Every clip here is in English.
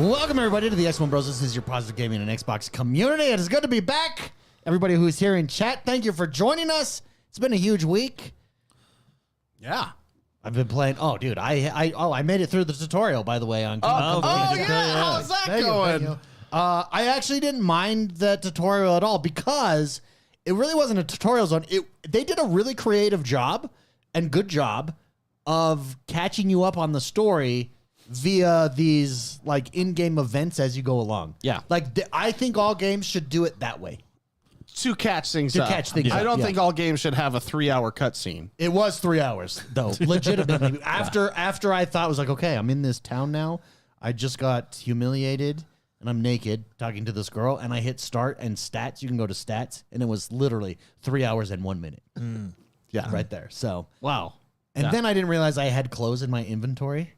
Welcome, everybody, to the XoneBros. This is your positive gaming and Xbox community. It is good to be back. Everybody who's here in chat, thank you for joining us. It's been a huge week. Yeah. I've been playing. Oh, dude, I made it through the tutorial, by the way. On How's that going? I actually didn't mind the tutorial at all because it really wasn't a tutorial zone. They did a really creative job and good job of catching you up on the story via these like in-game events as you go along. Yeah. Like I think all games should do it that way. To catch things up. I don't think all games should have a 3-hour cutscene. It was 3 hours, though, legitimately. After I thought, I was like, okay, I'm in this town now. I just got humiliated, and I'm naked talking to this girl, and I hit start and stats. You can go to stats, and it was literally 3 hours and 1 minute. Yeah. Right there. So, Wow. and then I didn't realize I had clothes in my inventory.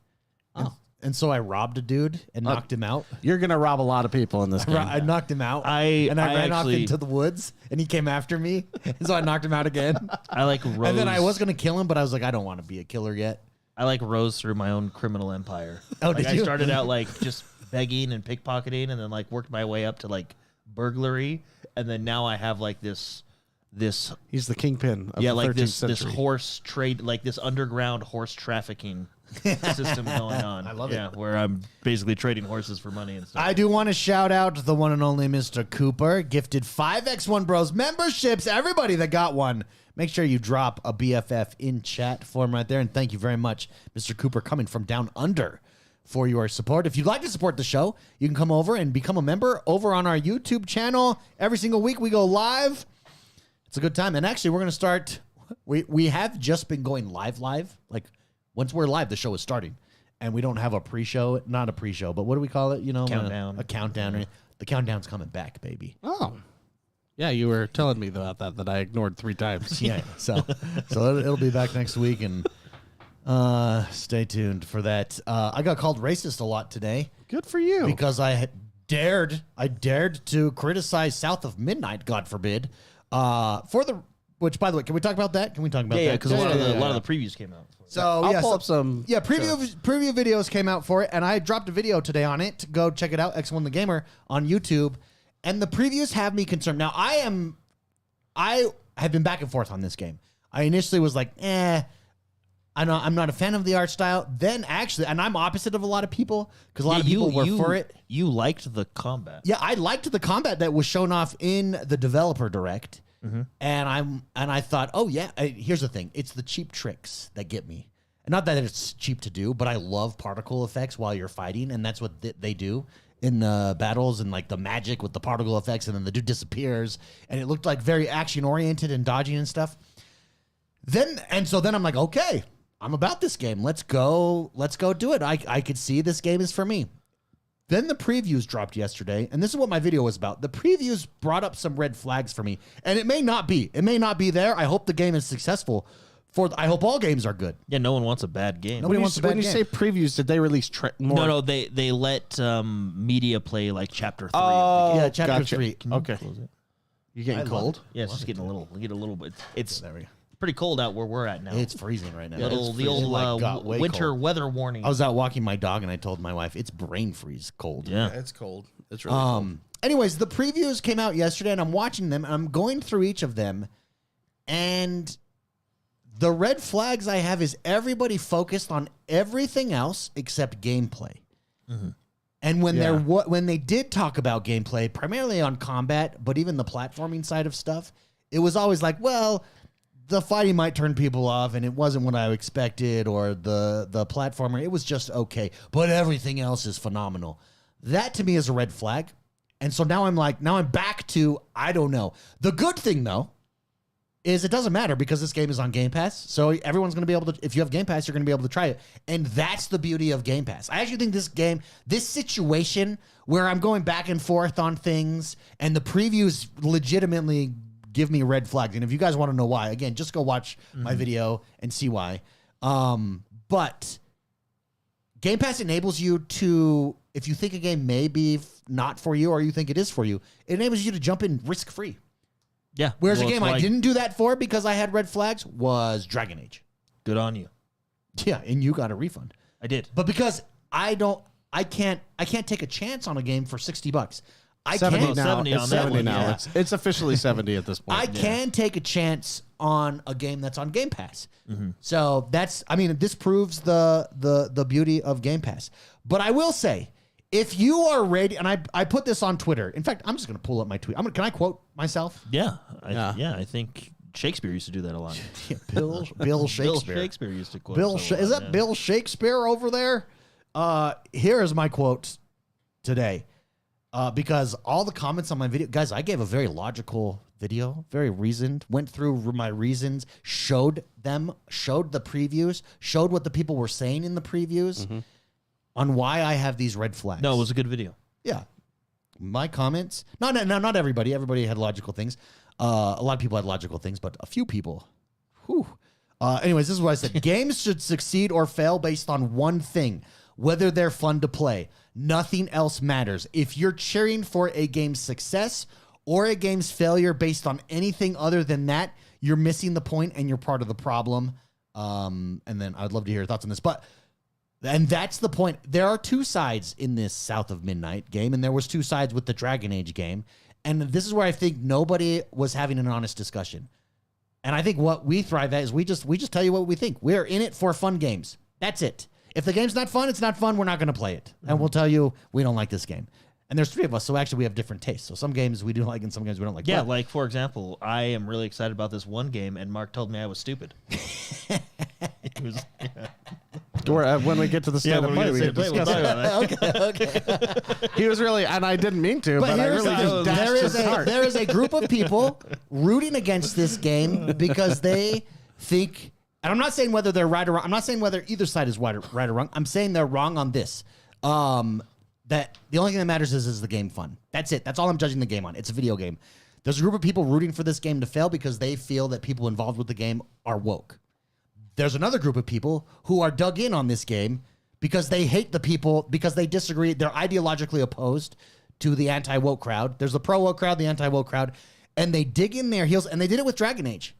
And so I robbed a dude and knocked him out. You're going to rob a lot of people in this game. I knocked him out. I ran off actually- into the woods, and he came after me. And so I knocked him out again. I like Rose. And then I was going to kill him, but I was like, I don't want to be a killer yet. I like rose through my own criminal empire. Oh, like, did you? I started out like just begging and pickpocketing, and then like worked my way up to like burglary, and then now I have like this. He's the kingpin of the 13th like this century. horse trade, like this underground horse trafficking system going on. I love it. Where I'm basically trading horses for money and stuff. I do want to shout out the one and only Mr. Cooper, gifted 5 XoneBros memberships. Everybody that got one, make sure you drop a BFF in chat for him right there. And thank you very much, Mr. Cooper, coming from down under for your support. If you'd like to support the show, you can come over and become a member over on our YouTube channel. Every single week we go live. It's a good time. And actually, we're going to start. We have just been going live. Like, once we're live, the show is starting. And we don't have a pre-show. Not a pre-show, but what do we call it? You know, Countdown. A countdown. The countdown's coming back, baby. Oh. Yeah, you were telling me about that I ignored 3 times. Yeah. So it'll be back next week, and stay tuned for that. I got called racist a lot today Good for you. because I dared to criticize South of Midnight, God forbid, which, by the way, can we talk about that? Can we talk about that? yeah, because a lot Yeah. of the previews came out. So I'll pull up some. Yeah, preview videos came out for it, and I dropped a video today on it. Go check it out, X1 the Gamer on YouTube. And the previews have me concerned. Now, I have been back and forth on this game. I initially was like, I'm not a fan of the art style. Then actually, and I'm opposite of a lot of people, because a lot of people were for it. You liked the combat. Yeah, I liked the combat that was shown off in the developer direct. And I thought, oh yeah, here's the thing. It's the cheap tricks that get me. And not that it's cheap to do, but I love particle effects while you're fighting, and that's what they do in the battles, and like the magic with the particle effects, and then the dude disappears, and it looked like very action oriented and dodging and stuff. So then I'm like, okay, I'm about this game. Let's go do it. I could see this game is for me. Then the previews dropped yesterday, and this is what my video was about. The previews brought up some red flags for me, and it may not be. It may not be there. I hope the game is successful. I hope all games are good. Yeah, no one wants a bad game. Nobody wants a bad When you game. say previews, did they release more? No, they let media play like chapter 3. Oh, Yeah, chapter gotcha. 3. Okay. Close it. You getting cold? Yeah, it's just getting a little bit. It's There we go. pretty cold out where we're at now. It's freezing right now. the old It like got way winter cold. weather warning. I was out walking my dog, and I told my wife it's brain freeze cold. yeah. It's cold. It's really cold. Anyways, the previews came out yesterday, and I'm watching them, and I'm going through each of them, and the red flags I have is everybody focused on everything else except gameplay. And when they did talk about gameplay, primarily on combat, but even the platforming side of stuff, it was always like, well, the fighting might turn people off, and it wasn't what I expected, or the platformer, it was just okay, but everything else is phenomenal. That to me is a red flag. And so now I'm back to, I don't know. The good thing, though, is it doesn't matter because this game is on Game Pass. So everyone's going to be able to, if you have Game Pass, you're going to be able to try it. And that's the beauty of Game Pass. I actually think this situation where I'm going back and forth on things, and the previews legitimately give me red flags. And if you guys want to know why, again, just go watch my video and see why. But Game Pass enables you to, if you think a game may be not for you or you think it is for you, it enables you to jump in risk-free. Yeah. Whereas a Well, game it's I like, didn't do that for because I had red flags was Dragon Age. Good on you. Yeah, and you got a refund. I did. But because I I can't take a chance on a game for $60. I 70 can't. now. 70 It's on that 70 one, now. yeah. It's officially 70 at this point. I can take a chance on a game that's on Game Pass. So this proves the beauty of Game Pass. But I will say, if you are ready, and I put this on Twitter. In fact, I'm just going to pull up my tweet. Can I quote myself? Yeah. I think Shakespeare used to do that a lot. Yeah, Bill Shakespeare. Bill Shakespeare used to quote. Is that Bill Shakespeare over there? Here is my quote today. Because all the comments on my video, guys, I gave a very logical video, very reasoned, went through my reasons, showed the previews, showed what the people were saying in the previews on why I have these red flags. No, it was a good video. Yeah. My comments, not everybody. Everybody had logical things. A lot of people had logical things, but a few people. Whew. Anyways, this is what I said. Games should succeed or fail based on one thing, whether they're fun to play. Nothing else matters. If you're cheering for a game's success or a game's failure based on anything other than that, you're missing the point and you're part of the problem. And then I'd love to hear your thoughts on this. And that's the point. There are two sides in this South of Midnight game, and there was two sides with the Dragon Age game. And this is where I think nobody was having an honest discussion. And I think what we thrive at is we just tell you what we think. We're in it for fun games. That's it. If the game's not fun, it's not fun. We're not going to play it. And we'll tell you we don't like this game. And there's three of us, so actually we have different tastes. So some games we do like and some games we don't like. Yeah, like, for example, I am really excited about this one game, and Mark told me I was stupid. When we get to the state of play, we can discuss it. Okay. He was really, and I didn't mean to, but I really just dashed his heart. There is a group of people rooting against this game because they think... And I'm not saying whether they're right or wrong. I'm not saying whether either side is right or wrong. I'm saying they're wrong on this. That the only thing that matters is the game fun. That's it. That's all I'm judging the game on. It's a video game. There's a group of people rooting for this game to fail because they feel that people involved with the game are woke. There's another group of people who are dug in on this game because they hate the people, because they disagree. They're ideologically opposed to the anti-woke crowd. There's the pro-woke crowd, the anti-woke crowd, and they dig in their heels, and they did it with Dragon Age.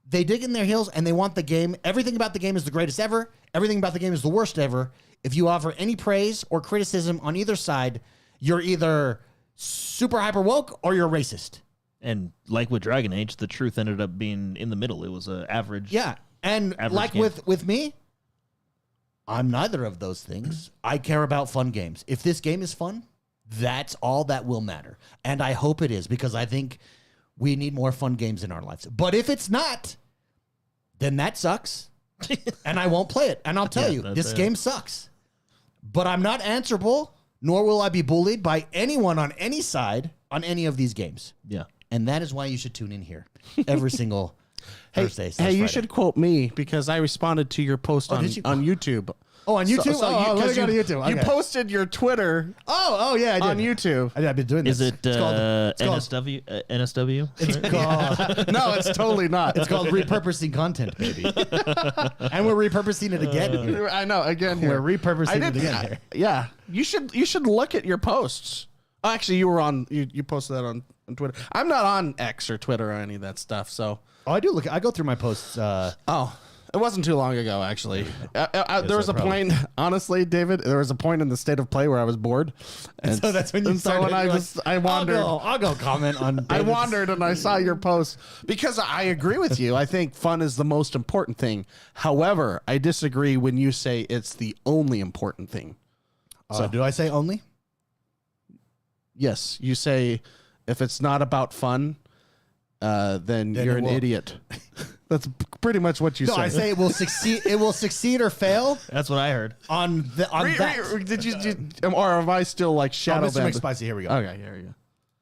They dig in their heels and they want the game. Everything about the game is the greatest ever. Everything about the game is the worst ever. If you offer any praise or criticism on either side, you're either super hyper woke or you're racist. And like with Dragon Age, the truth ended up being in the middle. It was an average. Yeah. And like game. with me, I'm neither of those things. I care about fun games. If this game is fun, that's all that will matter. And I hope it is, because I think we need more fun games in our lives. But if it's not, then that sucks. And I won't play it. And I'll tell you, this game sucks. But I'm not answerable, nor will I be bullied by anyone on any side on any of these games. Yeah. And that is why you should tune in here every single Thursday. Hey, you should quote me because I responded to your post on YouTube. Oh, on YouTube? Let me go to YouTube. You Okay. posted your Twitter yeah, I did. on YouTube. I've been doing this. Is it NSW? NSW? It's called... No, it's totally not. It's called repurposing content, baby. And we're repurposing it again here. I know, again here. We're repurposing it again here. Yeah. You should look at your posts. Oh, actually, you posted that on Twitter. I'm not on X or Twitter or any of that stuff, so... Oh, I do look. I go through my posts. It wasn't too long ago, actually. There was a point, honestly, David, there was a point in the state of play where I was bored. And so that's when you started. So I wandered. I'll go comment on I wandered and I saw your post because I agree with you. I think fun is the most important thing. However, I disagree when you say it's the only important thing. So do I say only? Yes. You say if it's not about fun, then you're an idiot. That's pretty much what you say. No, I say it will succeed. It will succeed or fail. That's what I heard. On that. Did you or have I still like shadow Mr. McSpicy, here we go. Okay, here we go.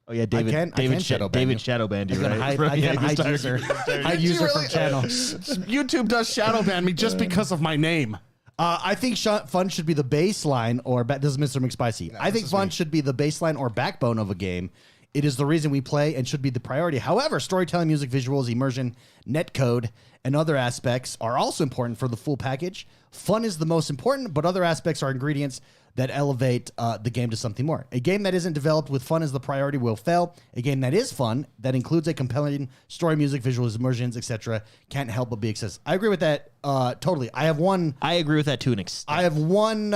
Oh yeah, David. I can Shadowbanned you. I can hide user from channel. YouTube does shadowban me just because of my name. I think fun should be the baseline, or this is Mr. McSpicy. I think fun should be the baseline or backbone of a game. It is the reason we play and should be the priority. However, storytelling, music, visuals, immersion, netcode, and other aspects are also important for the full package. Fun is the most important, but other aspects are ingredients that elevate the game to something more. A game that isn't developed with fun as the priority will fail. A game that is fun, that includes a compelling story, music, visuals, immersions, etc., can't help but be accessible. I agree with that totally. I agree with that to an extent. I have one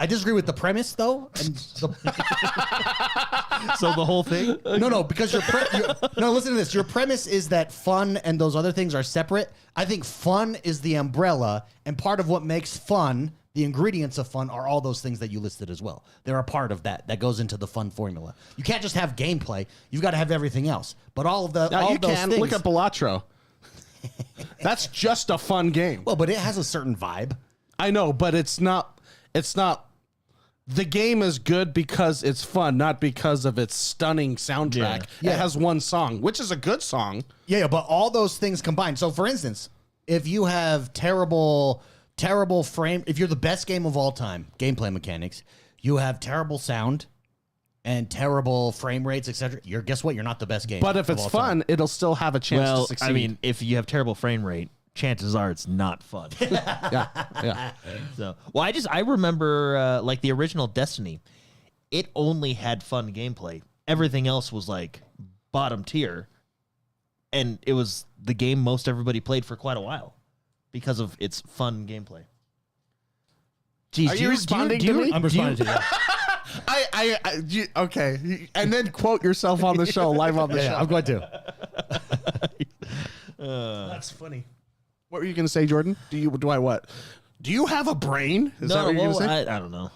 I disagree with the premise, though. And So the whole thing? no, because no. Listen to this. Your premise is that fun and those other things are separate. I think fun is the umbrella, and part of what makes fun, the ingredients of fun, are all those things that you listed as well. They're a part of that goes into the fun formula. You can't just have gameplay. You've got to have everything else. But all of the Now all you of those can things, look at Balatro. That's just a fun game. well, but it has a certain vibe. I know, but it's not. It's not. The game is good because it's fun, not because of its stunning soundtrack. Yeah. It has one song, which is a good song. Yeah, but all those things combined. So, for instance, if you have terrible frame, if you're the best game of all time, gameplay mechanics, you have terrible sound and terrible frame rates, etc. Guess what? You're not the best game. But if of it's all fun, time. it'll still have a chance to Well, succeed. I mean, if you have terrible frame rate, chances are it's not fun. yeah. So, well, I remember like the original Destiny, it only had fun gameplay. Everything else was like bottom tier, and it was the game most everybody played for quite a while because of its fun gameplay. Jeez, Are you responding to me? I'm responding to that. Okay, and then quote yourself on the show, live on the show. Yeah, I'm going to. That's funny. What were you going to say, Jordan? Do you have a brain? Is that what you're going to say? I don't know.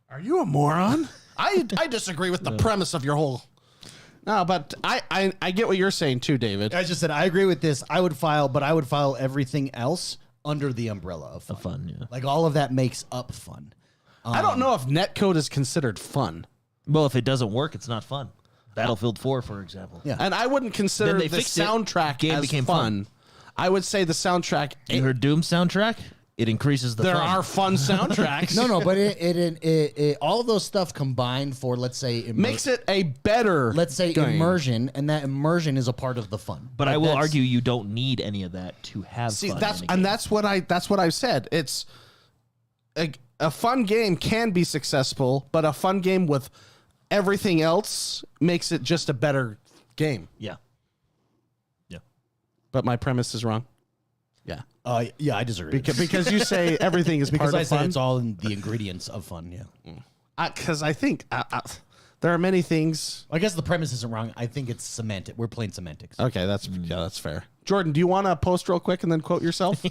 Are you a moron? I disagree with the premise of your whole. No, but I get what you're saying too, David. I just said I agree with this. I would file everything else under the umbrella of fun. Yeah. Like all of that makes up fun. I don't know if netcode is considered fun. Well, if it doesn't work, it's not fun. Battlefield 4, for example. Yeah. And I wouldn't consider Then they the fixed it. soundtrack Game as became fun. I would say the soundtrack. You heard Doom soundtrack? It increases the There fun. are fun soundtracks. No, but it all of those stuff combined for, let's say, Makes it a better. let's say game. immersion, and that immersion is a part of the fun. But Like, I will that's- argue you don't need any of that to have See, fun. that's in a game. that's what I've said. It's a fun game can be successful, but a fun game with everything else makes it just a better game. Yeah. But my premise is wrong. Yeah, yeah, I disagree. because you say everything is because part I of said fun. it's all in the ingredients of fun. Yeah, Because I think there are many things. I guess the premise isn't wrong. I think it's semantic. We're playing semantics. Okay, that's fair. Jordan, do you want to post real quick and then quote yourself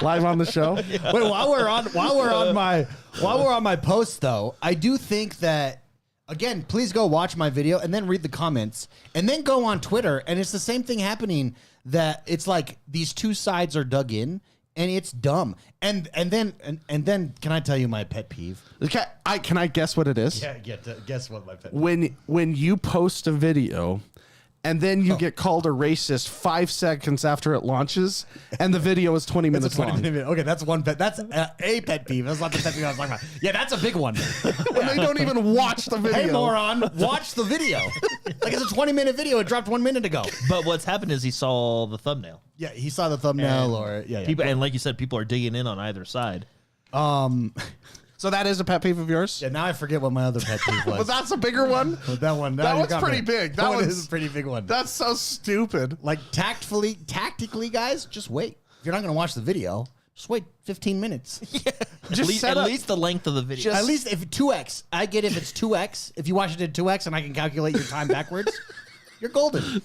live on the show? Wait, while we're on my post though, I do think that again, please go watch my video and then read the comments and then go on Twitter, and it's the same thing happening, that it's like these two sides are dug in and it's dumb. And then can I tell you my pet peeve? Okay, can I guess what it is? Yeah, guess what my pet When you post a video and then you get called a racist 5 seconds after it launches, and the video is 20 minutes long. Okay, that's one pet. That's a pet peeve. That's not the pet peeve I was talking about. Yeah, that's a big one. When they don't even watch the video. Hey, moron, watch the video. Like, it's a 20-minute video. It dropped 1 minute ago. But what's happened is he saw the thumbnail. Yeah, he saw the thumbnail, People, and like you said, people are digging in on either side. So that is a pet peeve of yours? Yeah, now I forget what my other pet peeve was. But that's a bigger one? But that one, That you one's got pretty me. big. That one one's- is a pretty big one. That's so stupid. Like tactically, guys, just wait. If you're not going to watch the video, just wait 15 minutes. Just At least the length of the video. At least if 2x, I get if it's 2x. If you watch it at 2x and I can calculate your time backwards, you're golden.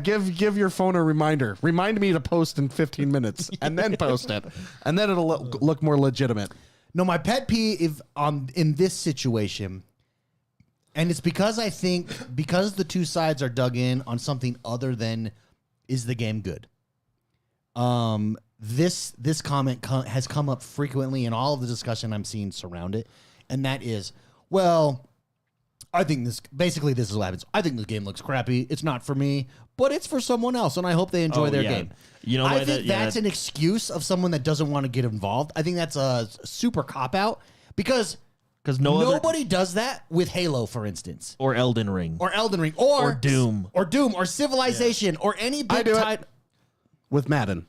Give your phone a reminder. Remind me to post in 15 minutes and then post it. And then it'll look more legitimate. No, my pet peeve in this situation, and it's because I think because the two sides are dug in on something other than is the game good. This comment has come up frequently in all of the discussion I'm seeing surround it, and that is, well, I think this is what happens. I think the game looks crappy. It's not for me, but it's for someone else, and I hope they enjoy their game. You know, I think that's an excuse of someone that doesn't want to get involved. I think that's a super cop out because nobody does that with Halo, for instance, or Elden Ring, or Doom, or Civilization, or any big title with Madden.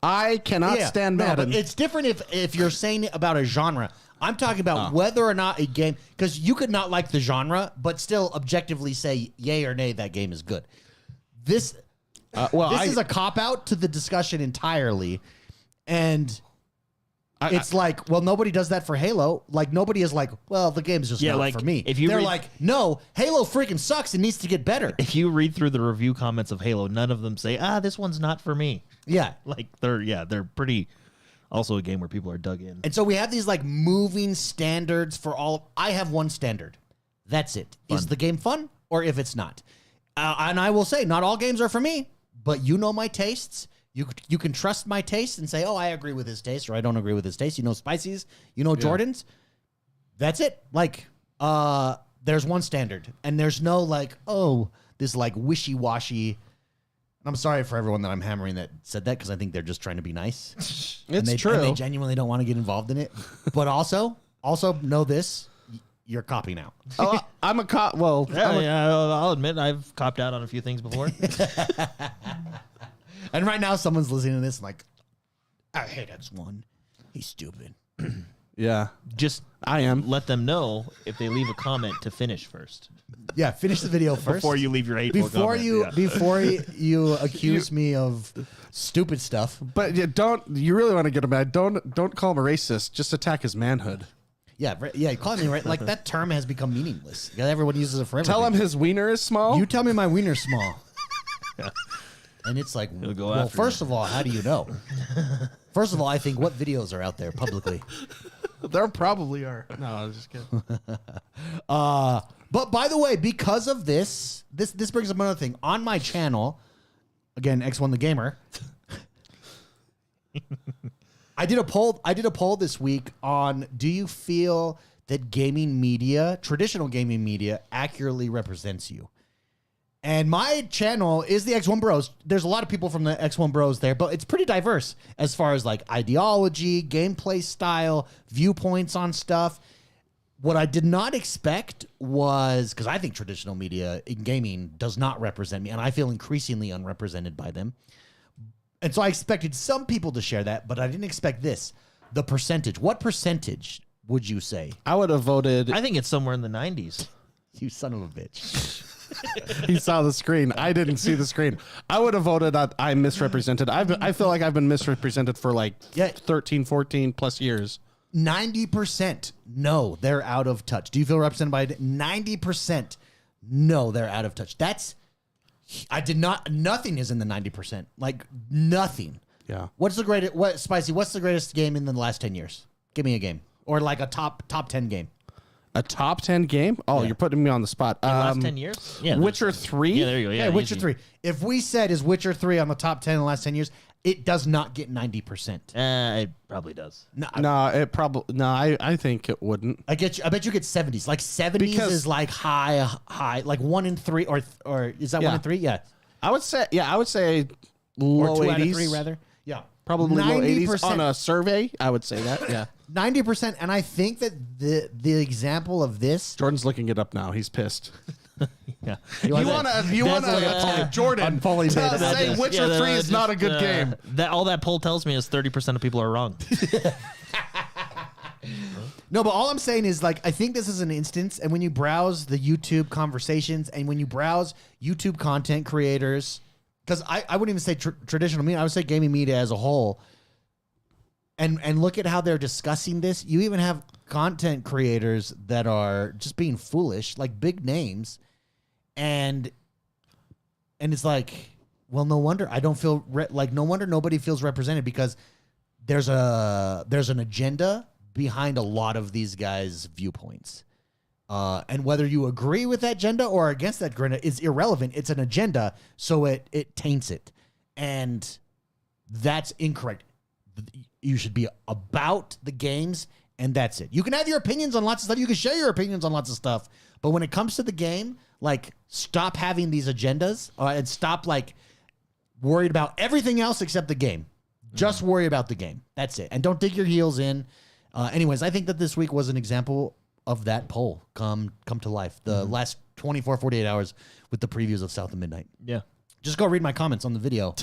I cannot stand Madden. But it's different if you're saying it about a genre. I'm talking about whether or not a game, because you could not like the genre, but still objectively say yay or nay that game is good. This is a cop out to the discussion entirely, and It's like, well, nobody does that for Halo. Like, nobody is like, well, the game's just not like, for me. if you They're read- like, no, Halo freaking sucks. It needs to get better. If you read through the review comments of Halo, none of them say, this one's not for me. Yeah. Like, they're pretty... Also a game where people are dug in. And so we have these, like, moving standards for all. I have one standard. That's it. Is the game fun or if it's not? And I will say, not all games are for me, but you know my tastes. You can trust my taste and say, oh, I agree with his taste or I don't agree with his taste. You know Spicy's, you know Jordan's. That's it. Like, there's one standard. And there's no, like, oh, this, like, wishy-washy. I'm sorry for everyone that I'm hammering that said that because I think they're just trying to be nice. It's true. And they genuinely don't want to get involved in it. But also know this. You're copping out. Oh, I'm a cop. Well, I'll admit I've copped out on a few things before. And right now, someone's listening to this like, I hate X1. He's stupid. yeah. Just I am. let them know if they leave a comment to finish first. Yeah, finish the video first. Before you leave your hateful comment. Before you accuse me of stupid stuff. But you really want to get him mad. Don't call him a racist. Just attack his manhood. Yeah, you call me right. Like, that term has become meaningless. Everyone uses it for everything. Tell him his wiener is small. You tell me my wiener's small. And it's like, go well, after first of all, how do you know? First of all, I think what videos are out there publicly? There probably are. No, I was just kidding. But by the way, because of this brings up another thing. On my channel, again, X1 the Gamer, I did a poll this week on, do you feel that gaming media, traditional gaming media, accurately represents you? And my channel is the XoneBros. There's a lot of people from the XoneBros there, but it's pretty diverse as far as, like, ideology, gameplay style, viewpoints on stuff. What I did not expect was, because I think traditional media in gaming does not represent me, and I feel increasingly unrepresented by them. And so I expected some people to share that, but I didn't expect this. The percentage. What percentage would you say? I would have voted. I think it's somewhere in the 90s. You son of a bitch. He saw the screen. I didn't see the screen. I would have voted that I'm misrepresented. I feel like I've been misrepresented for like 13, 14 plus years. 90% no, they're out of touch. Do you feel represented by 90%? No, they're out of touch. Nothing is in the 90%. Like, nothing. Yeah. What's the greatest game in the last 10 years? Give me a game. Or like a top 10 game. A top 10 game? Oh, Yeah. You're putting me on the spot. In the last 10 years? Yeah. Witcher 3? Yeah, there you go. Yeah, Witcher 3. If we said, is Witcher 3 on the top 10 in the last 10 years, it does not get 90%. It probably does. No, it probably. No, I think it wouldn't. I bet you get 70s. Like 70s Because- is like high, like 1 in 3, or is that 1 Yeah. in 3? Yeah. I would say Or low 2 80s. out of 3, rather. Yeah. Probably low 80s on a survey. I would say that. Yeah. 90%, and I think that the example of this, Jordan's looking it up now. He's pissed. Yeah. You want to Jordan Unfoley made it. say Witcher 3 is not a good game. All that poll tells me is 30% of people are wrong. no, but all I'm saying is, like, I think this is an instance, and when you browse the YouTube conversations and when you browse YouTube content creators, because I wouldn't even say traditional media, I would say gaming media as a whole, and look at how they're discussing this. You even have content creators that are just being foolish, like big names, and it's like, well, no wonder I don't feel no wonder nobody feels represented, because there's an agenda behind a lot of these guys' viewpoints, and whether you agree with that agenda or against that agenda is irrelevant. It's an agenda, so it taints it, and that's incorrect. You should be about the games, and that's it. You can have your opinions on lots of stuff. You can share your opinions on lots of stuff. But when it comes to the game, like, stop having these agendas, and stop, like, worried about everything else except the game. Just worry about the game. That's it. And don't dig your heels in. Anyways, I think that this week was an example of that poll come to life. The last 24, 48 hours with the previews of South of Midnight. Yeah. Just go read my comments on the video,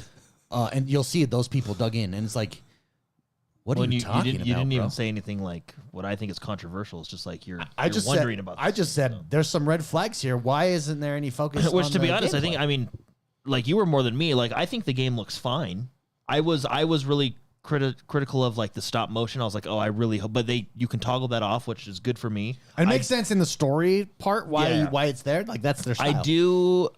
and you'll see those people dug in. And it's like, what are you talking about, You didn't bro? even say anything like what I think is controversial. It's just like you're just wondering said, about I this. just said there's some red flags here. Why isn't there any focus? Which, on to be the honest, I think, gameplay? I mean, like, you were more than me. Like, I think the game looks fine. I was really critical of like the stop motion. I was like, oh, I really hope, but you can toggle that off, which is good for me. It makes sense in the story part why it's there. Like that's their style. I do.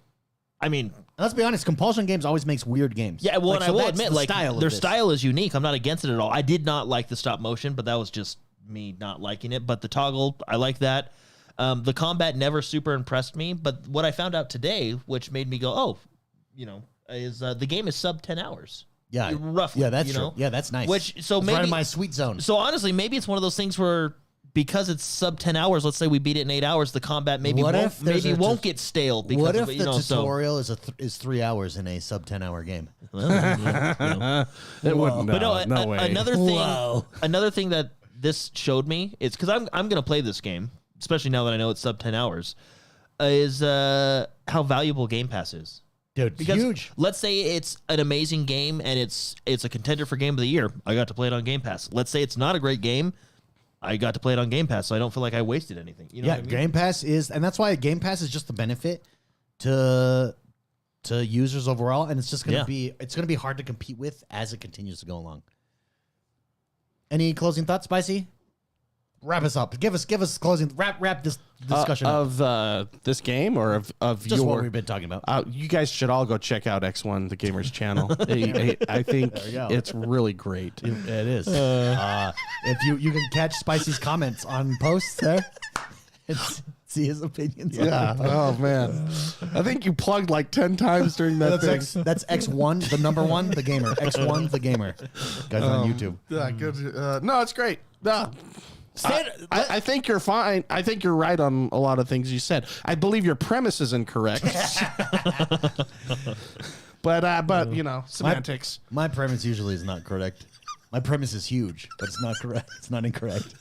I mean, let's be honest. Compulsion games always makes weird games. Yeah, well, and I will admit, like their this. style is unique. I'm not against it at all. I did not like the stop motion, but that was just me not liking it. But the toggle, I like that. The combat never super impressed me. But what I found out today, which made me go, oh, is the game is sub 10 hours. Yeah, roughly. Yeah, that's true. Yeah, that's nice. It's right in my sweet zone. So honestly, maybe it's one of those things where, because it's sub 10 hours, let's say we beat it in 8 hours, the combat won't get stale. Because what if the tutorial is 3 hours in a sub 10 hour game? It wouldn't. But no, way. Another thing that this showed me is, because I'm going to play this game, especially now that I know it's sub 10 hours, is how valuable Game Pass is. Dude, because huge. Let's say it's an amazing game and it's a contender for Game of the Year. I got to play it on Game Pass. Let's say it's not a great game. I got to play it on Game Pass, so I don't feel like I wasted anything. You know what I mean? Game Pass is, and that's why Game Pass is just the benefit to users overall, and it's just gonna be hard to compete with as it continues to go along. Any closing thoughts, Spicy? Wrap us up. Give us closing. Wrap this discussion up. Of this game or of just what we've been talking about. You guys should all go check out X1 the Gamers channel. I think it's really great. It is. If you can catch Spicy's comments on posts there and see his opinions. Yeah. Oh man. I think you plugged like 10 times during that thing. That's X1, the number one, the gamer. X1, the gamer. Guys on YouTube. Yeah. Good. No, it's great. No. I think you're fine. I think you're right on a lot of things you said. I believe your premise is incorrect. but semantics. My premise usually is not correct. My premise is huge, but it's not correct. It's not incorrect.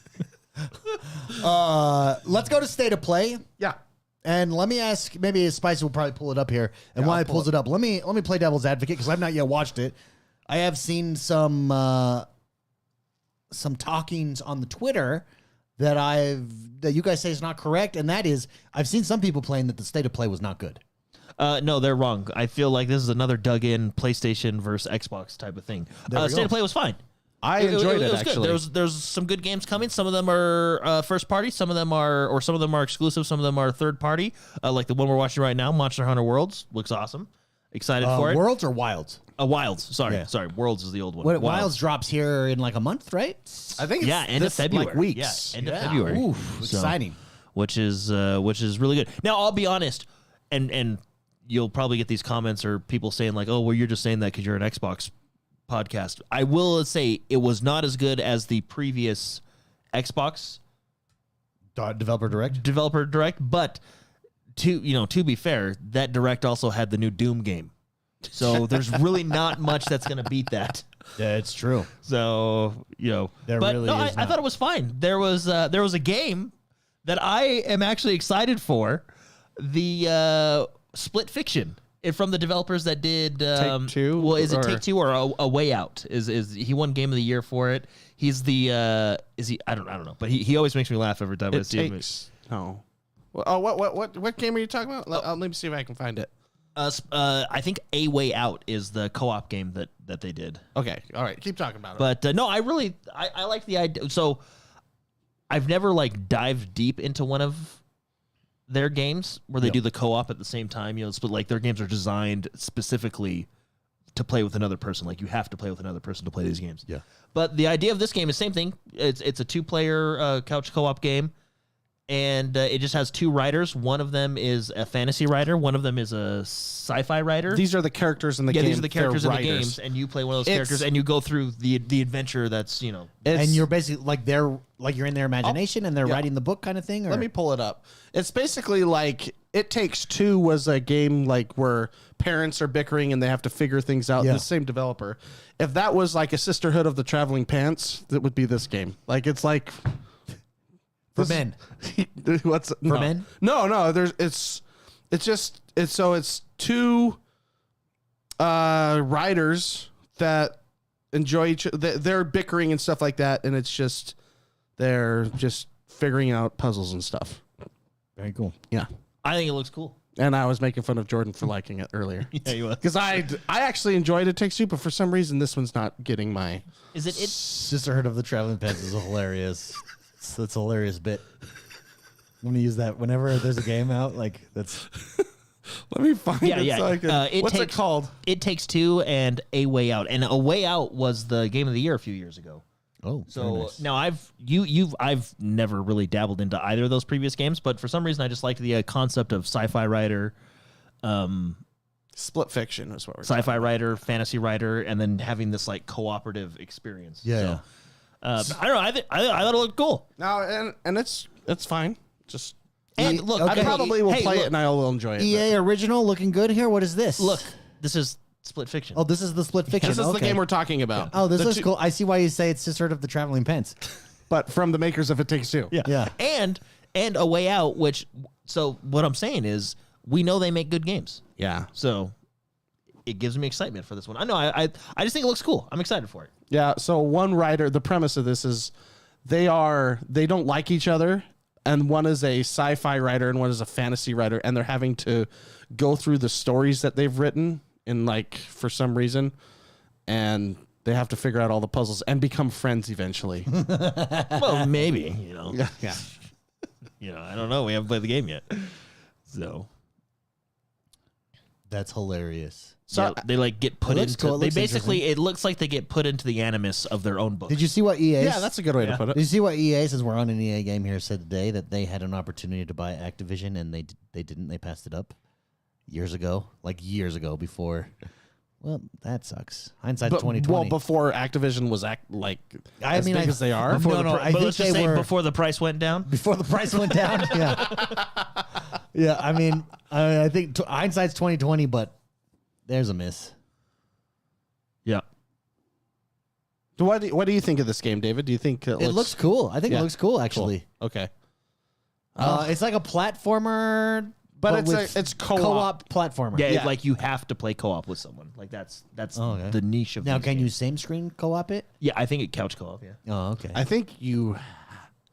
Let's go to State of Play. Yeah. And let me ask, maybe Spicy will probably pull it up here. And while he pulls it up, let me play devil's advocate, because I've not yet watched it. I have seen some talkings on the Twitter that you guys say is not correct, and that is, I've seen some people playing that the State of Play was not good. No, they're wrong. I feel like this is another dug-in PlayStation versus Xbox type of thing. State of Play was fine. I enjoyed it actually. Good. There's some good games coming. Some of them are first party. Some of them are exclusive. Some of them are third party. Like the one we're watching right now, Monster Hunter Worlds, looks awesome. Excited for it. Worlds or Wilds? Wilds. Sorry. Worlds is the old one. Wilds drops here in like a month, right? I think it's end of February. Like weeks. Yeah, end of February. Oof, exciting. Which is really good. Now I'll be honest, and you'll probably get these comments or people saying like, "Oh, well, you're just saying that because you're an Xbox podcast." I will say it was not as good as the previous Xbox Developer Direct, but to be fair, that Direct also had the new Doom game. So there's really not much that's going to beat that. Yeah, it's true. So, I thought it was fine. There was a game that I am actually excited for, the Split Fiction. From the developers that did Take-Two? Well, is it Take-Two or a Way Out? Is he won Game of the Year for it? He's the is he? I don't know, but he always makes me laugh every time I see him. No. Oh, what game are you talking about? Let me see if I can find it. I think A Way Out is the co-op game that they did. Okay, all right, keep talking about it. But no, I like the idea. So I've never dived deep into one of their games where they do the co-op at the same time. But like their games are designed specifically to play with another person. Like you have to play with another person to play these games. Yeah. But the idea of this game is same thing. It's a 2-player couch co-op game. And it just has 2 writers. One of them is a fantasy writer. One of them is a sci-fi writer. These are the characters in the game. Yeah, these are the characters in the games, and you play one of those characters, and you go through the adventure. That's and you're basically you're in their imagination, and they're writing the book kind of thing. Or? Let me pull it up. It's basically like It Takes Two was a game where parents are bickering and they have to figure things out. The same developer. If that was like a Sisterhood of the Traveling Pants, that would be this game. It's like. For men. What's for men? No. It's 2 writers that enjoy each. They're bickering and stuff like that, and they're just figuring out puzzles and stuff. Very cool. Yeah, I think it looks cool. And I was making fun of Jordan for liking it earlier. Yeah, you was. Because I actually enjoyed It Takes Two, but for some reason this one's not getting my. Is it? Sisterhood of the Traveling Pants is hilarious. It's a hilarious bit. I'm gonna use that whenever there's a game out. Like that's. Let me find Yeah, it. yeah. So I can, what's it Takes- called? It Takes Two and A Way Out, and A Way Out was the game of the year a few years ago. Oh, So now I've never really dabbled into either of those previous games, but for some reason I just liked the concept of sci-fi writer, Split Fiction is what we're sci-fi writer, fantasy writer, and then having this like cooperative experience. Yeah. So, I don't know. I thought it looked cool. No, and it's fine. Just And look, okay. I probably will play look, it and I will enjoy it. EA original looking good here. What is this? Look, this is Split Fiction. Oh, this is the Split Fiction. This is the Okay. game we're talking about. Oh, this The looks two- cool. I see why you say it's Sisterhood of the Traveling Pants. But from the makers of It Takes Two. Yeah. and A Way Out, which so what I'm saying is we know they make good games, Yeah. so it gives me excitement for this one. I know I just think it looks cool. I'm excited for it. Yeah. So one writer, the premise of this is they don't like each other, and one is a sci-fi writer and one is a fantasy writer, and they're having to go through the stories that they've written in like for some reason, and they have to figure out all the puzzles and become friends eventually. Well, maybe you know. Yeah. I don't know. We haven't played the game yet, so That's hilarious. So yeah, they like get put It looks into. cool. It They looks basically it looks like they get put into the animus of their own book. Did you see what EA? yeah, that's a good way to put it. Did you see what EA, since we're on an EA game here, said today that they had an opportunity to buy Activision and they didn't. They passed it up years ago, before. Well, that sucks. Hindsight's 2020. Well, before Activision was as big as they are. I But think let's just they say were before the price went down. before the price went down. Yeah, yeah. I mean, I think hindsight's 2020, but there's a miss. Yeah. So what do you think of this game, David? Do you think It looks cool. I think Yeah. it looks cool, cool? actually. Okay. It's like a platformer, But with it's co-op. co-op platformer. Yeah, Yeah. like you have to play co-op with someone. Like that's Okay. the niche of Now, these can you games. same screen co-op it? Yeah, I think it couch co-op. Yeah. Oh, okay. I think you.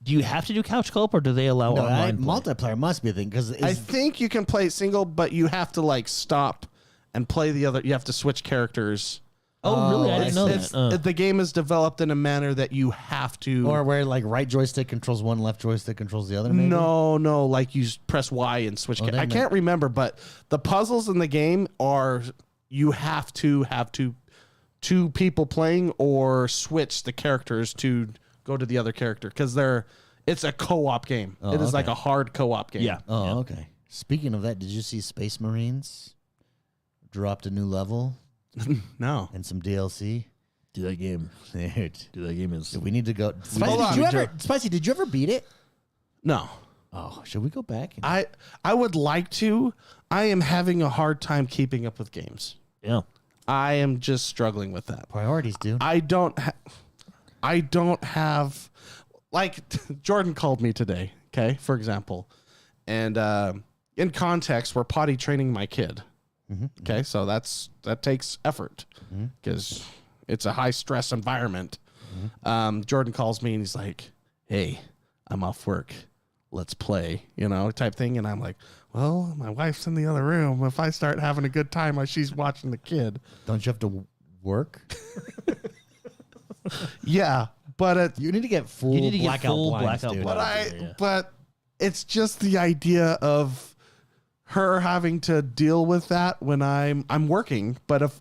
Do you have to do couch co-op or do they allow No, online play? multiplayer must be a thing because I think you can play single, but you have to like stop and play the other. You have to switch characters. Oh, really? I I didn't know It's- that. The game is developed in a manner that you have to. or where like right joystick controls one, left joystick controls the other. Maybe? no, like you press Y and switch. then I can't remember, but the puzzles in the game are you have to have two people playing or switch the characters to go to the other character because it's a co-op game. Oh, It is like okay. a hard co-op game. Yeah. Oh, okay. Speaking of that, did you see Space Marines dropped a new level No. and some DLC? Dude, that game. Dude, Dude, that game is. we need to go. Spicy, Hold on. Did you ever beat it? No. Oh, should we go back? I would like to. I am having a hard time keeping up with games. Yeah. I am just struggling with that. Priorities, dude. I don't have like Jordan called me today, okay, for example. And in context, we're potty training my kid. Okay, so that takes effort because it's a high stress environment. Jordan calls me and he's like, "Hey, I'm off work. Let's play," type thing. And I'm like, "Well, my wife's in the other room. If I start having a good time while she's watching the kid." Don't you have to work? Yeah, but You need to get full You need to get blackout full blinds, blackout dude. blinds. but Yeah. but it's just the idea of her having to deal with that when I'm working. But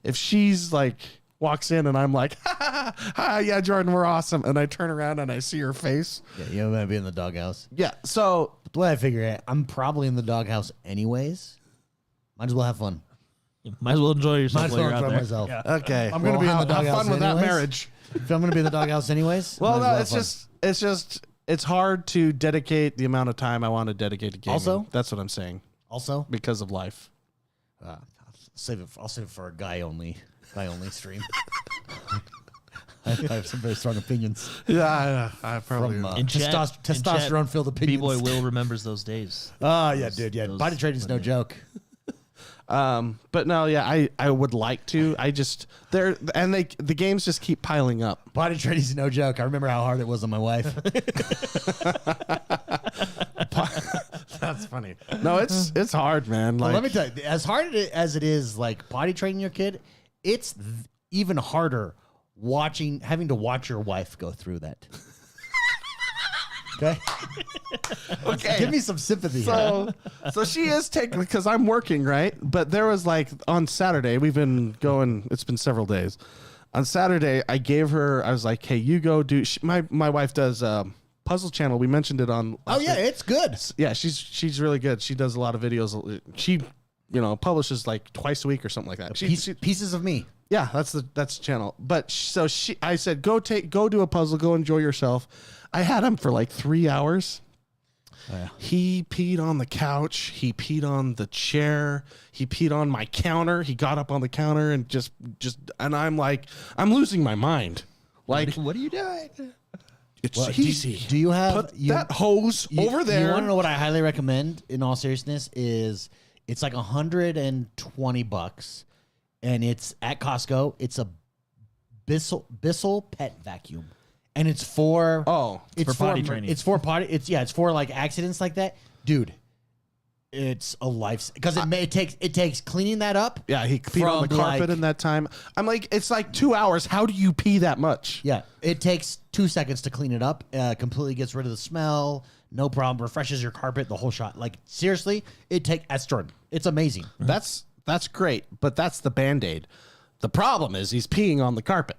if she's like walks in and I'm like, "Hi, yeah, Jordan, we're awesome," and I turn around and I see her face, Yeah, you might be in the doghouse. yeah. So The way I figure it, I'm probably in the doghouse anyways. Might as well have fun. Might as well enjoy yourself Might as while well you're out enjoy there. myself. Yeah. okay, I'm gonna be in the have doghouse fun with that anyways. marriage. If I'm going to be in the doghouse anyways. Well, might as no, have fun. it's just it's hard to dedicate the amount of time I want to dedicate to gaming. Also? That's what I'm saying Also, because of life. I'll save it for a guy only stream. I have some very strong opinions Yeah, I probably. from In chat- testosterone filled opinions. B-Boy Will remembers those days. Oh yeah, dude. Yeah, those- body trading's no joke. But no, yeah, I would like to. I just the games just keep piling up. Body trading's no joke. I remember how hard it was on my wife. That's funny. No, it's hard, man. Well, Like, let me tell you, as hard as it is, like potty training your kid, it's even harder having to watch your wife go through that. Okay. okay. Give me some sympathy. So she is taking, because I'm working, right? But there was like on Saturday, we've been going, it's been several days. On Saturday, I was like, hey, you go do, my wife does Puzzle Channel. We mentioned it on. Oh, yeah, it's good. Yeah, she's really good. She does a lot of videos. She, publishes like twice a week or something like that. Pieces of Me. Yeah, that's the channel. But I said, go do a puzzle, go enjoy yourself. I had him for like 3 hours. Oh, yeah. He peed on the couch. He peed on the chair. He peed on my counter. He got up on the counter and and I'm like, I'm losing my mind. Like, what are you doing? it's easy. Do you have put that hose over there? You want to know what I highly recommend? In all seriousness, is it's like $120, and it's at Costco. It's a Bissell pet vacuum. And it's for for potty training. It's for potty. It's for like accidents like that, dude. It's a life because it takes cleaning that up. Yeah, he peed on the carpet in that time. I'm like, it's like 2 hours. How do you pee that much? Yeah, it takes 2 seconds to clean it up. Completely gets rid of the smell. No problem. Refreshes your carpet. The whole shot. Like seriously, that's Jordan. It's amazing. That's great, but that's the Band-Aid. The problem is he's peeing on the carpet.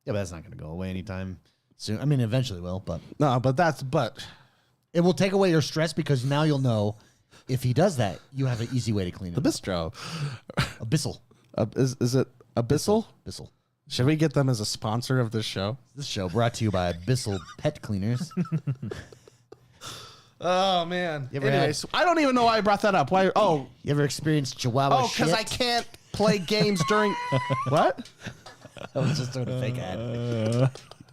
Yeah, but that's not going to go away anytime soon. I mean, eventually will, but no, but it will take away your stress because now you'll know if he does that, you have an easy way to clean it. The bistro, Abyssal. Is it Abyssal? Bissell. Should we get them as a sponsor of this show? This show brought to you by Bissell Pet Cleaners. Oh man. Anyways, I don't even know why I brought that up. Why? Oh, you ever experienced Chihuahua? Oh, because I can't play games during what? I was just doing a fake ad.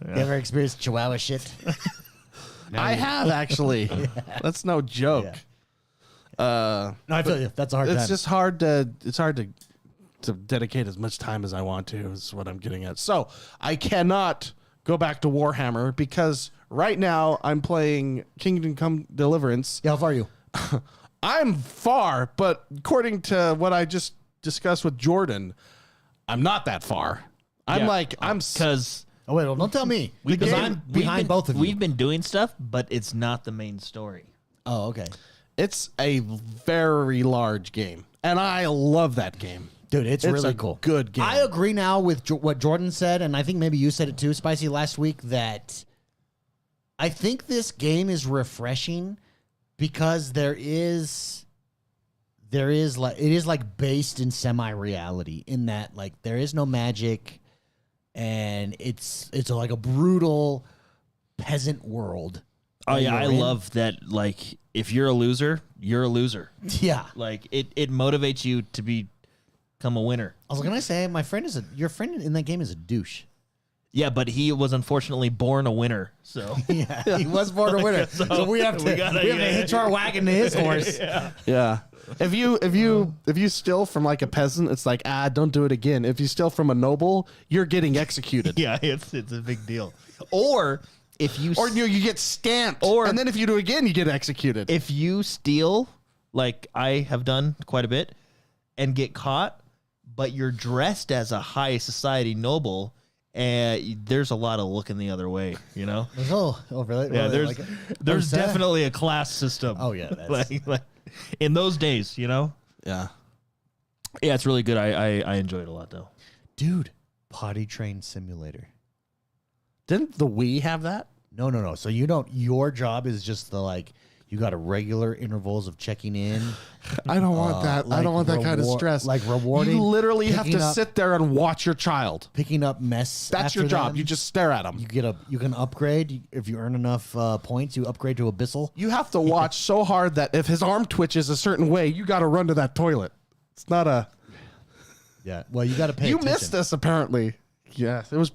You ever experienced Chihuahua shit? I have actually. Yeah. That's no joke. Yeah. No, I feel you. That's a hard time. It's just hard to. It's hard to dedicate as much time as I want to. Is what I'm getting at. So I cannot go back to Warhammer because right now I'm playing Kingdom Come Deliverance. Yeah, how far are you? I'm far, but according to what I just discussed with Jordan, I'm not that far. I'm because. Oh wait, well, don't tell me because I'm behind both of you. We've been doing stuff, but it's not the main story. Oh, okay. It's a very large game, and I love that game. Dude, it's really cool. Good game. I agree now with what Jordan said, and I think maybe you said it too, Spicy, last week, that I think this game is refreshing because it is like based in semi-reality in that like there is no magic, and it's like a brutal peasant world. Oh yeah, I love that. Like, if you're a loser, you're a loser. Yeah, like it motivates you to become a winner. I was gonna say your friend in that game is a douche. Yeah, but he was unfortunately born a winner. So yeah, he was born a winner. So we have to hitch our wagon to his horse. Yeah. If you steal from like a peasant, it's like don't do it again. If you steal from a noble, you're getting executed. Yeah, it's a big deal. Or if you you get stamped, and then if you do it again, you get executed. If you steal, like I have done quite a bit, and get caught, but you're dressed as a high society noble, and there's a lot of looking the other way, you know. There's definitely a class system. Oh yeah, like in those days, you know. Yeah, it's really good. I enjoy it a lot though, dude. Potty train simulator. Didn't the Wii have that? No. So you don't. Your job is just you got a regular intervals of checking in. I don't want that. I don't want that kind of stress. Like rewarding. You literally have to sit there and watch your child. Picking up mess. That's your job. them. You just stare at them. You can upgrade. If you earn enough points, you upgrade to Abyssal. You have to watch so hard that if his arm twitches a certain way, you got to run to that toilet. It's not a... Yeah. Well, you got to pay attention. Missed this, apparently. Yes. It was...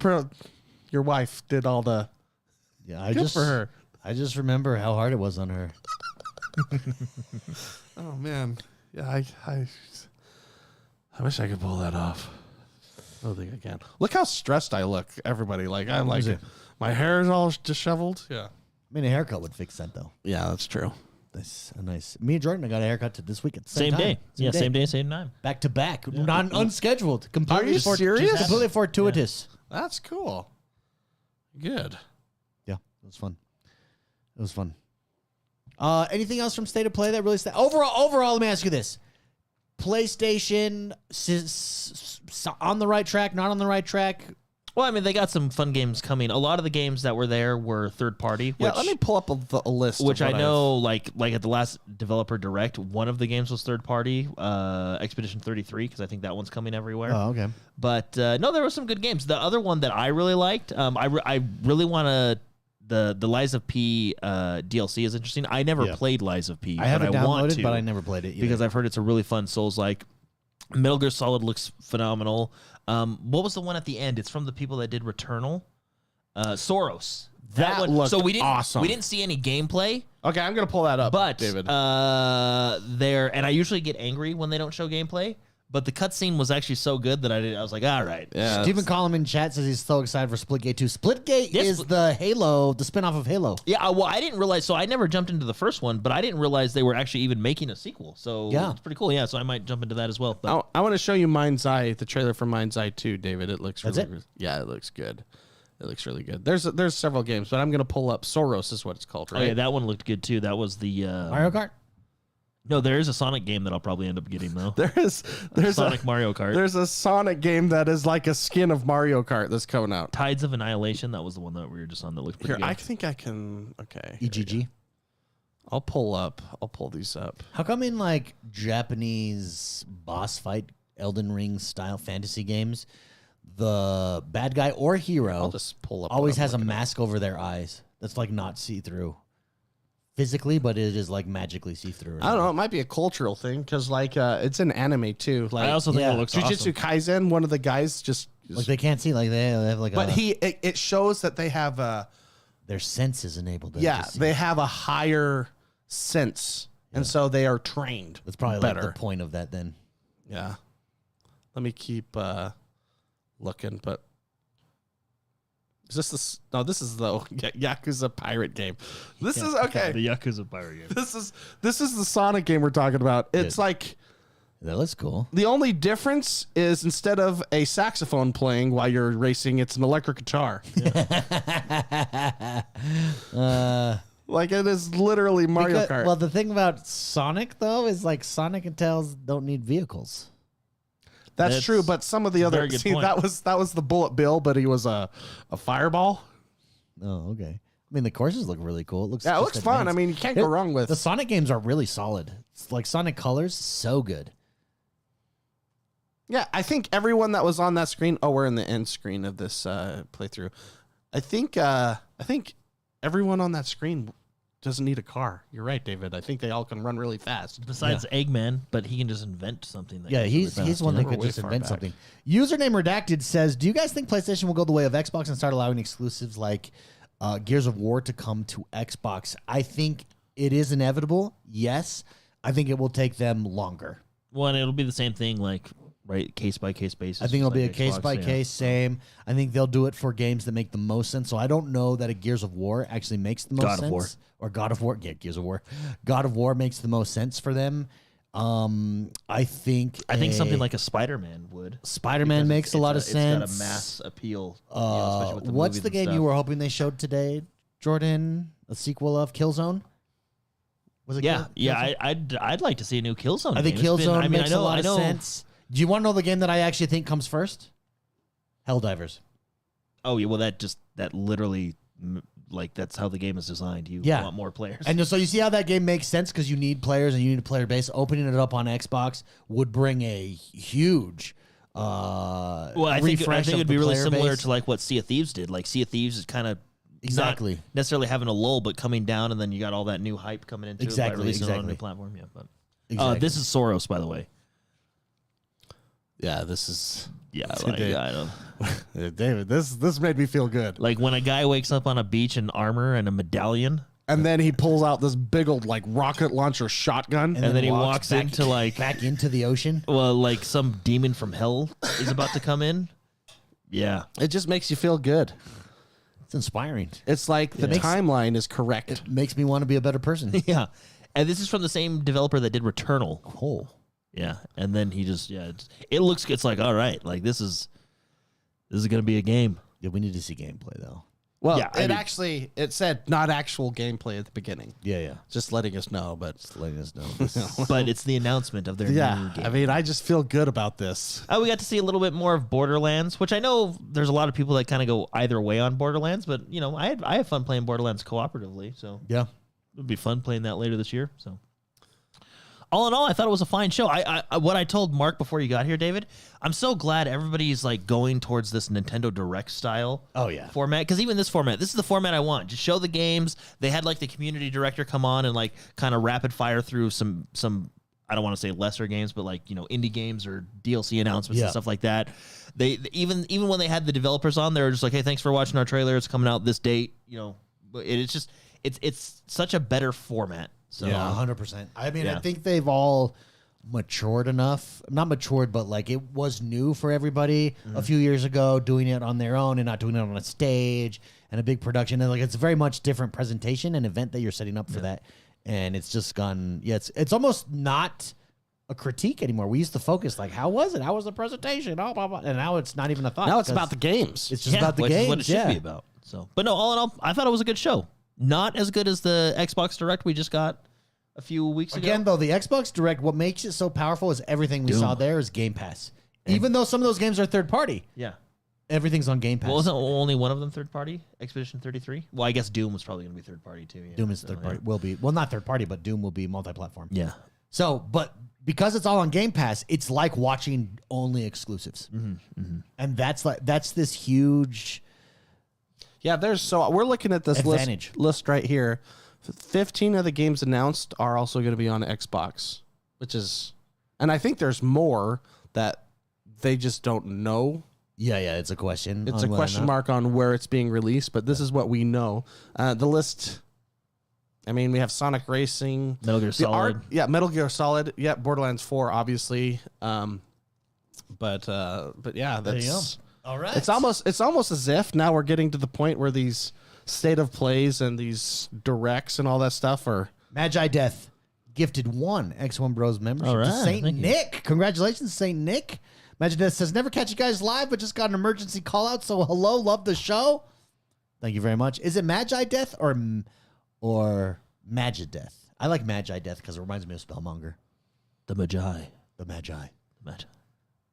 Your wife did all the... Yeah, Good for her. I just remember how hard it was on her. Oh man, yeah. I wish I could pull that off. I don't think I can. Look how stressed I look. Everybody, I'm like, my hair is all disheveled. Yeah. I mean, a haircut would fix that though. Yeah, that's true. That's a nice. Me and Jordan, I got a haircut this week at the Same time. day. Same day, same time. Back to back, not unscheduled. Completely Are you serious? Completely fortuitous. That's cool. Good. Yeah, it was fun. It was fun. Anything else from State of Play that really overall, let me ask you this: PlayStation on the right track, not on the right track? Well, I mean, they got some fun games coming. A lot of the games that were there were third party. Yeah, let me pull up a list. Which I know, like at the last Developer Direct, one of the games was third party, Expedition 33, because I think that one's coming everywhere. Oh, okay. But no, there were some good games. The other one that I really liked, I really want to. The Lies of P DLC is interesting. I never played Lies of P. I haven't want downloaded, but I never played it either. Because I've heard it's a really fun Souls-like. Metal Gear Solid looks phenomenal. What was the one at the end? It's from the people that did Returnal. Soros. That one looked so we didn't, awesome. We didn't see any gameplay. Okay, I'm going to pull that up, But David. there, and I usually get angry when they don't show gameplay. But the cutscene was actually so good that I was like, all right. Yeah, Stephen Collum in chat says he's so excited for Splitgate 2. Splitgate is the Halo, the spinoff of Halo. Yeah, well, I didn't realize. So I never jumped into the first one, but I didn't realize they were actually even making a sequel. So it's pretty cool. Yeah, so I might jump into that as well. But I want to show you Mind's Eye, the trailer for Mind's Eye 2, David. It looks That's really, yeah, it looks good. It looks really good. There's several games, but I'm going to pull up Soros is what it's called, right? Oh, yeah, that one looked good too. That was the Mario Kart? No, there is a Sonic game that I'll probably end up getting though. There's Sonic Mario Kart. There's a Sonic game that is like a skin of Mario Kart that's coming out. Tides of Annihilation. That was the one that we were just on. That looked pretty Here, good. I think I can. Okay. EGG. I'll pull these up. How come in like Japanese boss fight, Elden Ring style fantasy games, the bad guy or hero I'll just pull up. always has a mask over their eyes that's like not see through physically, but it is like magically see through? I don't know. It might be a cultural thing because like it's an anime too. Like I also think yeah. it looks Jujutsu awesome. Kaisen. One of the guys just like they can't see, like they have like but a, it shows that they have their senses enabled. yeah, they have a higher sense, and so they are trained. That's probably better. like the point of that then. Yeah. Let me keep looking, but is this no, this is the Yakuza pirate game. This is okay. The Yakuza pirate game. This is the Sonic game we're talking about. It's like That looks cool. the only difference is instead of a saxophone playing while you're racing, it's an electric guitar. Like it is literally Mario Kart. Well, the thing about Sonic though is like Sonic and Tails don't need vehicles. That's true, but some of the other very good see point. that was the Bullet Bill, but he was a fireball. Oh, okay. I mean, the courses look really cool. It looks Yeah, it just looks fun. I advanced. mean, you can't go wrong with the Sonic games are really solid. It's like Sonic Colors, so good. Yeah, I think everyone that was on that screen. Oh, we're in the end screen of this playthrough. I think everyone on that screen doesn't need a car. You're right, David. I think they all can run really fast. Besides Eggman, but he can just invent something. That Yeah, goes he's really fast. one that We're could way just far invent back. something. Username Redacted says, do you guys think PlayStation will go the way of Xbox and start allowing exclusives like Gears of War to come to Xbox? I think it is inevitable. Yes. I think it will take them longer. Well, and it'll be the same thing, like case by case basis. I think it'll just be a like case Xbox, by yeah. case, same. I think they'll do it for games that make the most sense. So I don't know that a Gears of War actually makes the most God sense. of War. Or God of War. Yeah, Gears of War. God of War makes the most sense for them. I think something like a Spider-Man would. Spider-Man makes a lot of sense. It's got a mass appeal. Especially with the What's movies the and game stuff. you were hoping they showed today, Jordan? A sequel of Killzone? Was it? Yeah, Killzone? I'd like to see a new Killzone. I think game. It's Killzone been- makes I know, a lot I of know. sense. Do you want to know the game that I actually think comes first? Helldivers. Oh yeah, well that literally like that's how the game is designed. You Yeah. want more players. And so you see how that game makes sense because you need players and you need a player base. Opening it up on Xbox would bring a huge well, I think refresh of it'd the be really player similar base. to like what Sea of Thieves did. Like Sea of Thieves is kind of Exactly. not necessarily having a lull, but coming down, and then you got all that new hype coming into it by Exactly, releasing it on a exactly. new platform. Yeah, but Exactly. this is Soros, by the way. Yeah, this is Yeah, David. I don't. David. This made me feel good. Like when a guy wakes up on a beach in armor and a medallion, And then he pulls out this big old like rocket launcher shotgun, and then he walks back, into like back into the ocean. well, like some demon from hell is about to come in. Yeah, it just makes you feel good. It's inspiring. It's like the Makes- timeline is correct. It makes me want to be a better person. yeah. And this is from the same developer that did Returnal. Oh. Yeah, and then he just it looks. It's like, all right, like this is gonna be a game. Yeah, we need to see gameplay though. Well, Yeah, it said not actual gameplay at the beginning. Yeah. Just letting us know, but Just letting us know. But it's the announcement of their new yeah, game. I mean, I just feel good about this. We got to see a little bit more of Borderlands, which I know there's a lot of people that kind of go either way on Borderlands, but you know, I had fun playing Borderlands cooperatively, so Yeah. it would be fun playing that later this year. So, all in all, I thought it was a fine show. I what I told Mark before you got here, David, I'm so glad everybody's like going towards this Nintendo Direct style. Oh, yeah. Format, because even this is the format I want. Just show the games. They had like the community director come on and like kind of rapid fire through some I don't want to say lesser games, but like, you know, indie games or DLC announcements and stuff like that. They even when they had the developers on, they were just like, hey, thanks for watching our trailer. It's coming out this date. You know, it's just it's such a better format. So, Yeah, 100%. I mean, Yeah. I think they've all matured enough. Not matured, but like it was new for everybody a few years ago, doing it on their own and not doing it on a stage and a big production. And like it's a very much different presentation and event that you're setting up for that. And it's just gone. Yeah, it's almost not a critique anymore. We used to focus like, how was it? How was the presentation? Oh, blah, blah. And now it's not even a thought. Now it's 'cause about the games. It's just about the which games. is what it should be about. So, but no, all in all, I thought it was a good show. Not as good as the Xbox Direct we just got a few weeks ago. Again, though, the Xbox Direct, what makes it so powerful is everything we saw there is Game Pass. Even though some of those games are third party, Yeah. everything's on Game Pass. Well, wasn't only one of them third party? Expedition 33? Well, I guess Doom was probably going to be third party too. Yeah. Doom is So, third party. Will be. Well, not third party, but Doom will be multi-platform. Yeah. So, but because it's all on Game Pass, it's like watching only exclusives. And that's this huge. Yeah, we're looking at this Advantage. list right here. 15 of the games announced are also going to be on Xbox, which is, and I think there's more that they just don't know. Yeah, it's a question. It's on a whether or question not- mark on where it's being released, but this is what we know. The list, I mean, we have Sonic Racing, Metal Gear Solid. Metal Gear Solid, Borderlands 4, obviously. But yeah, There you go. that's. All right. It's almost as if now we're getting to the point where these state of plays and these directs and all that stuff are. Magi Death gifted one XoneBros membership All to right, Saint thank you. Nick. Congratulations, Saint Nick. Magi Death says, never catch you guys live, but just got an emergency call out. So hello, love the show. Thank you very much. Is it Magi Death or Magi Death? I like Magi Death because it reminds me of Spellmonger. The Magi. The Magi.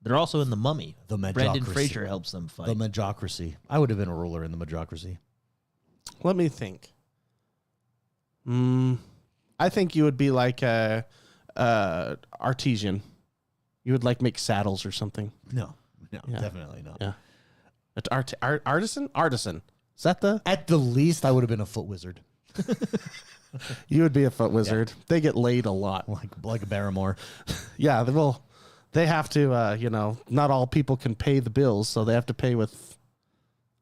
They're also in The Mummy. The Brendan Magocracy. Fraser helps them fight. The Magocracy. I would have been a ruler in the Magocracy. Let me think. I think you would be like a artisan. You would like make saddles or something. No, Yeah. definitely not. Yeah. Artisan. Is that the? At the least, I would have been a foot wizard, You would be a foot wizard. They get laid a lot. like a Barrymore. Yeah. They have to. Not all people can pay the bills, so they have to pay with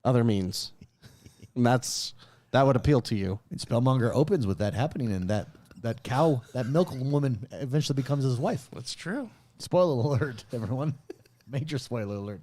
other means, and that would appeal to you. And Spellmonger opens with that happening, and that milk woman eventually becomes his wife. That's true. Spoiler alert, everyone. Major spoiler alert.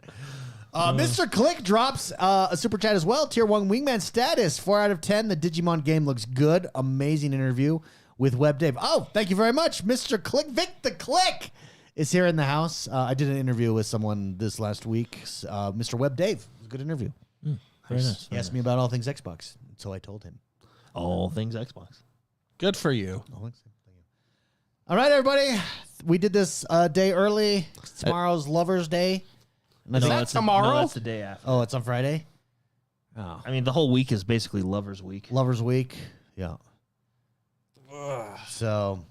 Mr. Click drops a super chat as well. Tier 1 wingman status. 4 out of 10. The Digimon game looks good. Amazing interview with Web Dave. Oh, thank you very much. Mr. Click. Vic the Click is here in the house. I did an interview with someone this last week. Mr. Web Dave. It was a good interview. Very nice. He asked me about all things Xbox. So I told him. All things Xbox. Good for you. All right, everybody. We did this day early. Tomorrow's Lover's Day. Is that it's tomorrow? No, that's the day after. Oh, it's on Friday? Oh. I mean, the whole week is basically Lover's Week. Lover's Week. Yeah. So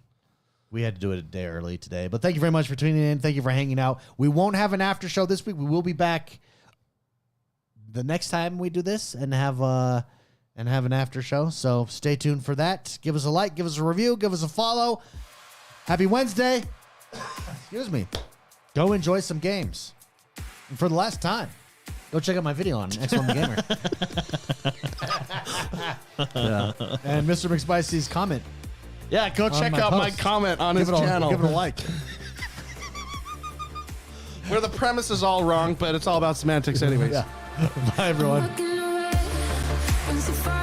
we had to do it a day early today. But thank you very much for tuning in. Thank you for hanging out. We won't have an after show this week. We will be back the next time we do this and have an after show. So stay tuned for that. Give us a like, give us a review, give us a follow. Happy Wednesday. Excuse me. Go enjoy some games. And for the last time, go check out my video on X1 Gamer. And Mr. McSpicy's comment. Yeah, go check my out my post. comment on his channel. Give it a like. Where the premise is all wrong, but it's all about semantics anyways. Yeah. Bye, everyone. Looking away, when so far